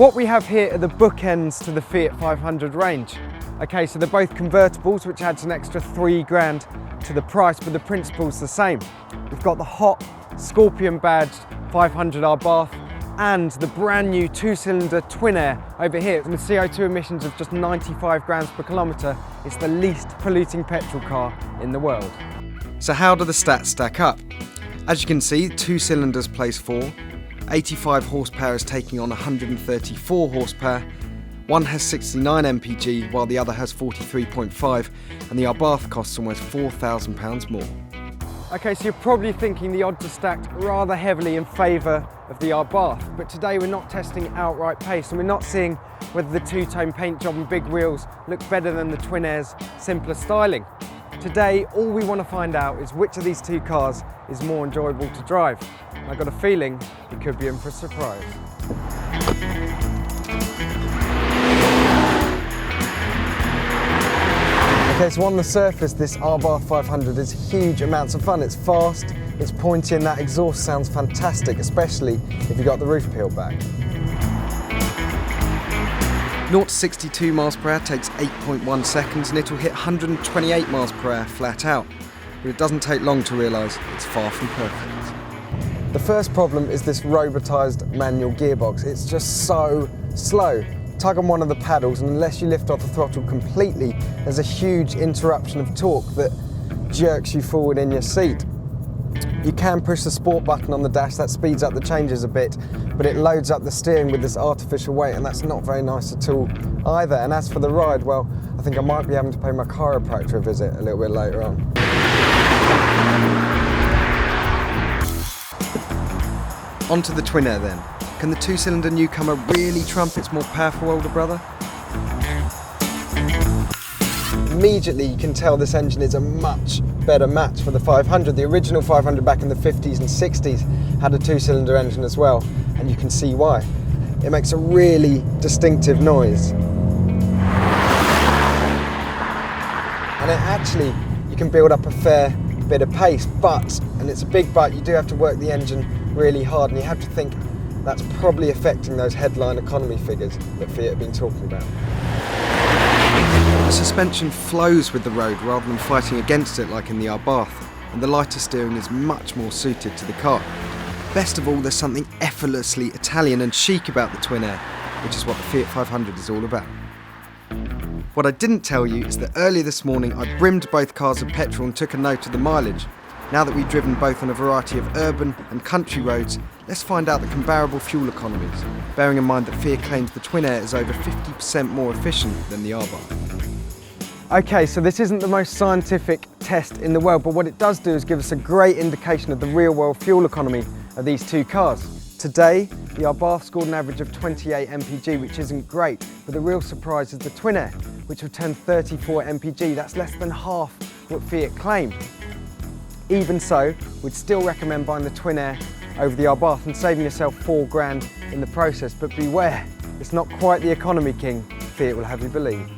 What we have here are the bookends to the Fiat 500 range. Okay, so they're both convertibles, which adds an extra £3 to the price, but the principle's the same. We've got the hot Scorpion badged 500 Abarth and the brand new 2-cylinder TwinAir over here. With CO2 emissions of just 95 grams per kilometre, it's the least polluting petrol car in the world. So how do the stats stack up? As you can see, 2 cylinders place 4, 85 horsepower is taking on 134 horsepower, one has 69 mpg while the other has 43.5, and the Abarth costs almost £4,000 more. Okay, so you're probably thinking the odds are stacked rather heavily in favour of the Abarth, but today we're not testing outright pace and we're not seeing whether the two-tone paint job and big wheels look better than the TwinAir's simpler styling. Today, all we want to find out is which of these two cars is more enjoyable to drive. I've got a feeling we could be in for a surprise. Okay, so on the surface, this Abarth 500 is huge amounts of fun. It's fast, it's pointy, and that exhaust sounds fantastic, especially if you've got the roof peeled back. 0 to 62 miles per hour takes 8.1 seconds and it'll hit 128 miles per hour flat out. But it doesn't take long to realise it's far from perfect. The first problem is this robotised manual gearbox. It's just so slow. Tug on one of the paddles and unless you lift off the throttle completely, there's a huge interruption of torque that jerks you forward in your seat. You can push the sport button on the dash, that speeds up the changes a bit, but it loads up the steering with this artificial weight and that's not very nice at all either. And as for the ride, well, I think I might be having to pay my chiropractor a visit a little bit later on. On to the TwinAir then. Can the 2-cylinder newcomer really trump its more powerful older brother? Immediately you can tell this engine is a much better match for the 500. The original 500 back in the 50s and 60s had a 2-cylinder engine as well, and you can see why. It makes a really distinctive noise. And it actually, you can build up a fair bit of pace, but, and it's a big but, you do have to work the engine really hard, and you have to think that's probably affecting those headline economy figures that Fiat have been talking about. The suspension flows with the road rather than fighting against it like in the Abarth, and the lighter steering is much more suited to the car. Best of all, there's something effortlessly Italian and chic about the TwinAir, which is what the Fiat 500 is all about. What I didn't tell you is that earlier this morning I brimmed both cars of petrol and took a note of the mileage. Now that we've driven both on a variety of urban and country roads, let's find out the comparable fuel economies, bearing in mind that Fiat claims the TwinAir is over 50% more efficient than the Abarth. Okay, so this isn't the most scientific test in the world, but what it does do is give us a great indication of the real-world fuel economy of these two cars. Today, the Abarth scored an average of 28 mpg, which isn't great, but the real surprise is the TwinAir, which returned 34 mpg. That's less than half what Fiat claimed. Even so, we'd still recommend buying the TwinAir over the Abarth and saving yourself £4 in the process, but beware, it's not quite the economy king Fiat will have you believe.